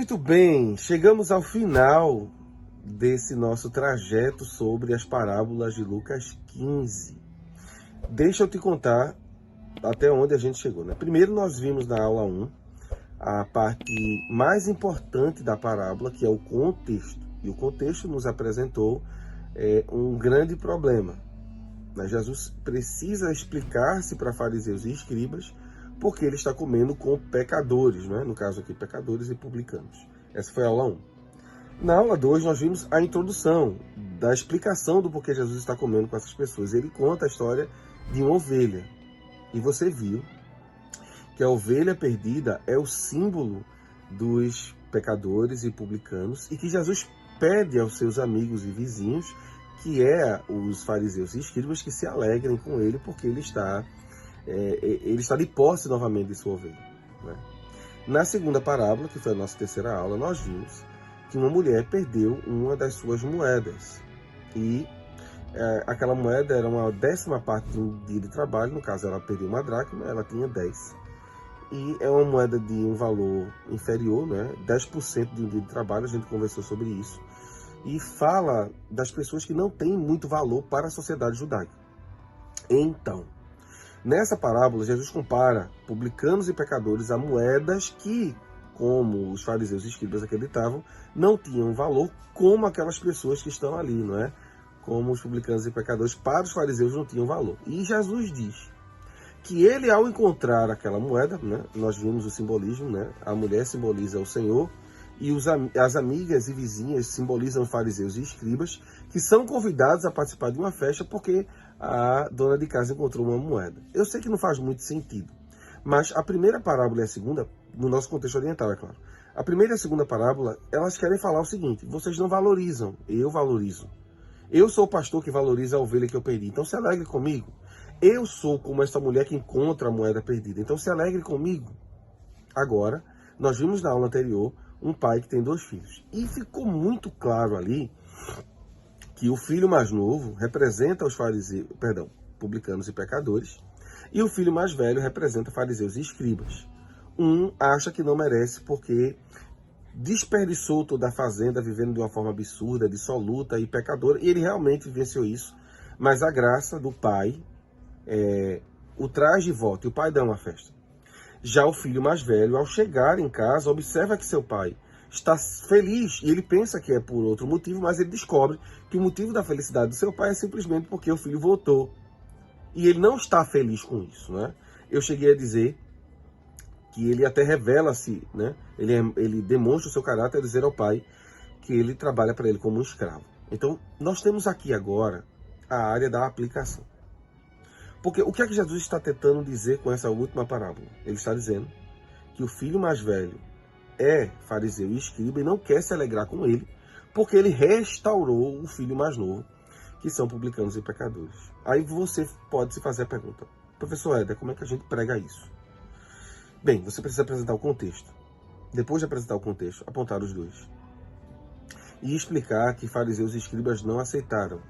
Muito bem, chegamos ao final desse nosso trajeto sobre as parábolas de Lucas 15. Deixa eu te contar até onde a gente chegou, né? Primeiro nós vimos na aula 1 a parte mais importante da parábola, que é o contexto. E o contexto nos apresentou um grande problema. Jesus precisa explicar-se para fariseus e escribas porque ele está comendo com pecadores, né? No caso aqui, pecadores e publicanos. Essa foi a aula 1. Na aula 2, nós vimos a introdução da explicação do porquê Jesus está comendo com essas pessoas. Ele conta a história de uma ovelha. E você viu que a ovelha perdida é o símbolo dos pecadores e publicanos e que Jesus pede aos seus amigos e vizinhos, que é os fariseus e escribas, que se alegrem com ele porque ele está de posse novamente de sua ovelha, né? Na segunda parábola, que foi a nossa terceira aula, nós vimos que uma mulher perdeu uma das suas moedas. E aquela moeda era uma 10ª parte de um dia de trabalho. No caso, ela perdeu uma dracma, ela tinha 10. E é uma moeda de um valor inferior, né? 10% de um dia de trabalho, a gente conversou sobre isso. E fala das pessoas que não têm muito valor para a sociedade judaica. Então, nessa parábola, Jesus compara publicanos e pecadores a moedas que, como os fariseus e escribas acreditavam, não tinham valor como aquelas pessoas que estão ali, não é? Como os publicanos e pecadores, para os fariseus não tinham valor. E Jesus diz que ele, ao encontrar aquela moeda, né, nós vimos o simbolismo, né? A mulher simboliza o Senhor e as amigas e vizinhas simbolizam os fariseus e escribas, que são convidados a participar de uma festa porque a dona de casa encontrou uma moeda. Eu sei que não faz muito sentido, mas a primeira parábola e a segunda, no nosso contexto oriental, é claro, a primeira e a segunda parábola, elas querem falar o seguinte: vocês não valorizam, eu valorizo. Eu sou o pastor que valoriza a ovelha que eu perdi, então se alegre comigo. Eu sou como essa mulher que encontra a moeda perdida, então se alegre comigo. Agora, nós vimos na aula anterior um pai que tem 2 filhos. E ficou muito claro ali que o filho mais novo representa os publicanos e pecadores, e o filho mais velho representa fariseus e escribas. Um acha que não merece porque desperdiçou toda a fazenda vivendo de uma forma absurda, dissoluta e pecadora, e ele realmente vivenciou isso, mas a graça do pai o traz de volta, e o pai dá uma festa. Já o filho mais velho, ao chegar em casa, observa que seu pai está feliz, e ele pensa que é por outro motivo, mas ele descobre que o motivo da felicidade do seu pai é simplesmente porque o filho voltou. E ele não está feliz com isso, né? Eu cheguei a dizer que ele até revela-se, né? Ele demonstra o seu caráter ao dizer ao pai que ele trabalha para ele como um escravo. Então, nós temos aqui agora a área da aplicação. Porque o que é que Jesus está tentando dizer com essa última parábola? Ele está dizendo que o filho mais velho é fariseu e escriba e não quer se alegrar com ele, porque ele restaurou o filho mais novo, que são publicanos e pecadores. Aí você pode se fazer a pergunta: professor Éder, como é que a gente prega isso? Bem, você precisa apresentar o contexto. Depois de apresentar o contexto, apontar os dois. E explicar que fariseus e escribas não aceitaram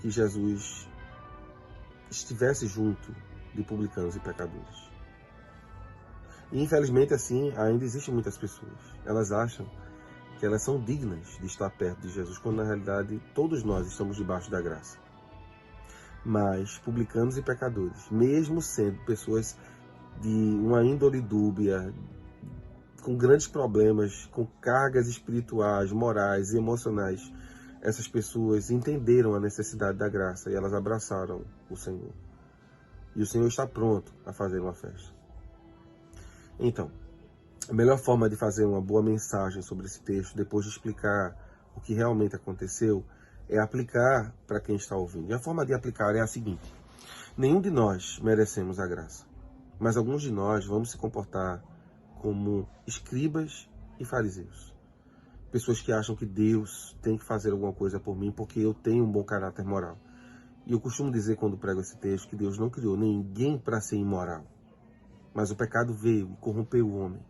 que Jesus estivesse junto de publicanos e pecadores. E infelizmente assim, ainda existem muitas pessoas. Elas acham que elas são dignas de estar perto de Jesus, quando na realidade todos nós estamos debaixo da graça. Mas publicanos e pecadores, mesmo sendo pessoas de uma índole dúbia, com grandes problemas, com cargas espirituais, morais e emocionais, essas pessoas entenderam a necessidade da graça e elas abraçaram o Senhor. E o Senhor está pronto a fazer uma festa. Então, a melhor forma de fazer uma boa mensagem sobre esse texto, depois de explicar o que realmente aconteceu, é aplicar para quem está ouvindo. E a forma de aplicar é a seguinte: nenhum de nós merecemos a graça, mas alguns de nós vamos se comportar como escribas e fariseus. Pessoas que acham que Deus tem que fazer alguma coisa por mim porque eu tenho um bom caráter moral. E eu costumo dizer, quando prego esse texto, que Deus não criou ninguém para ser imoral. Mas o pecado veio e corrompeu o homem.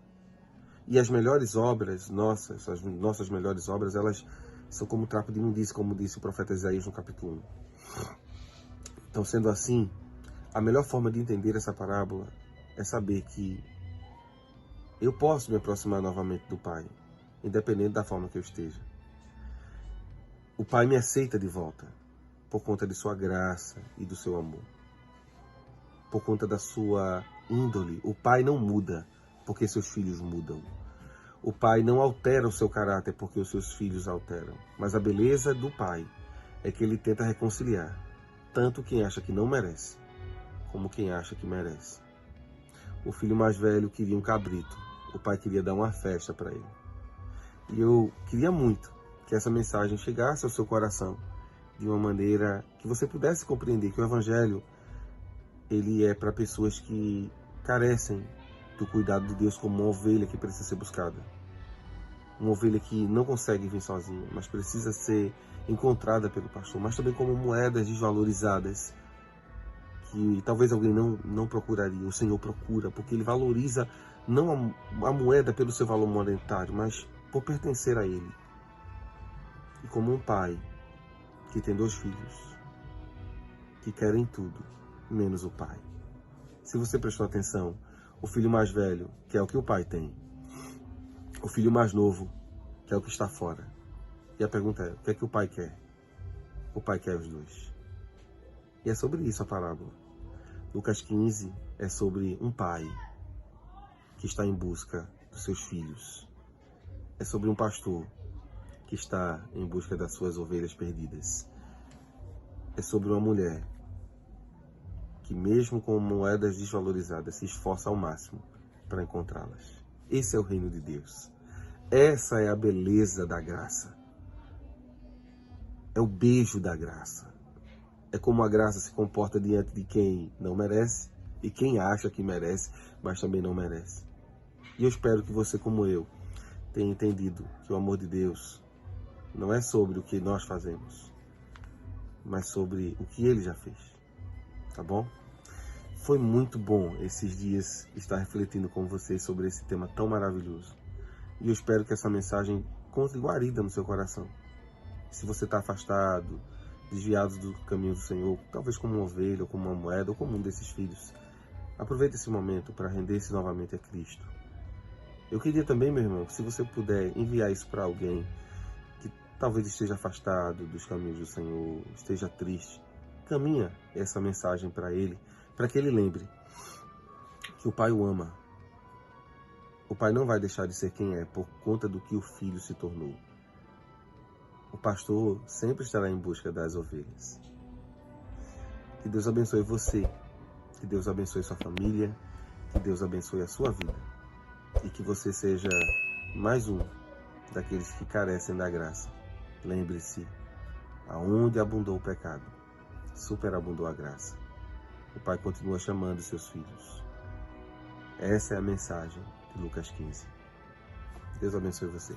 E as melhores obras nossas, as nossas melhores obras, elas são como trapo de imundícia, como disse o profeta Isaías no capítulo 1. Então, sendo assim, a melhor forma de entender essa parábola é saber que Eu posso me aproximar novamente do Pai, independente da forma que eu esteja. O Pai me aceita de volta, por conta de sua graça e do seu amor. Por conta da sua índole. O Pai não muda porque seus filhos mudam. O Pai não altera o seu caráter porque os seus filhos alteram. Mas a beleza do Pai é que ele tenta reconciliar tanto quem acha que não merece, como quem acha que merece. O filho mais velho queria um cabrito. O pai queria dar uma festa para ele. E eu queria muito que essa mensagem chegasse ao seu coração de uma maneira que você pudesse compreender que o Evangelho ele é para pessoas que carecem do cuidado de Deus como uma ovelha que precisa ser buscada. Uma ovelha que não consegue vir sozinha, mas precisa ser encontrada pelo pastor, mas também como moedas desvalorizadas que talvez alguém não procuraria. O Senhor procura, porque Ele valoriza não a moeda pelo seu valor monetário, mas por pertencer a Ele. E como um pai que tem 2 filhos, que querem tudo, menos o pai. Se você prestou atenção, o filho mais velho quer o que o pai tem. O filho mais novo quer o que está fora. E a pergunta é, o que é que o pai quer? O pai quer os 2. E é sobre isso a parábola. Lucas 15 é sobre um pai que está em busca dos seus filhos. É sobre um pastor que está em busca das suas ovelhas perdidas. É sobre uma mulher que, mesmo com moedas desvalorizadas, se esforça ao máximo para encontrá-las. Esse é o reino de Deus. Essa é a beleza da graça. É o beijo da graça. É como a graça se comporta diante de quem não merece e quem acha que merece, mas também não merece. E eu espero que você, como eu, tenha entendido que o amor de Deus não é sobre o que nós fazemos, mas sobre o que Ele já fez. Tá bom? Foi muito bom esses dias estar refletindo com vocês sobre esse tema tão maravilhoso. E eu espero que essa mensagem encontre guarida no seu coração. Se você está afastado, desviado do caminho do Senhor, talvez como uma ovelha, ou como uma moeda, ou como um desses filhos, aproveite esse momento para render-se novamente a Cristo. Eu queria também, meu irmão, que se você puder enviar isso para alguém que talvez esteja afastado dos caminhos do Senhor, esteja triste, caminha essa mensagem para ele, para que ele lembre que o Pai o ama. O Pai não vai deixar de ser quem é por conta do que o filho se tornou. O pastor sempre estará em busca das ovelhas. Que Deus abençoe você, que Deus abençoe sua família, que Deus abençoe a sua vida e que você seja mais um daqueles que carecem da graça. Lembre-se, aonde abundou o pecado, superabundou a graça. O Pai continua chamando seus filhos. Essa é a mensagem de Lucas 15. Deus abençoe você.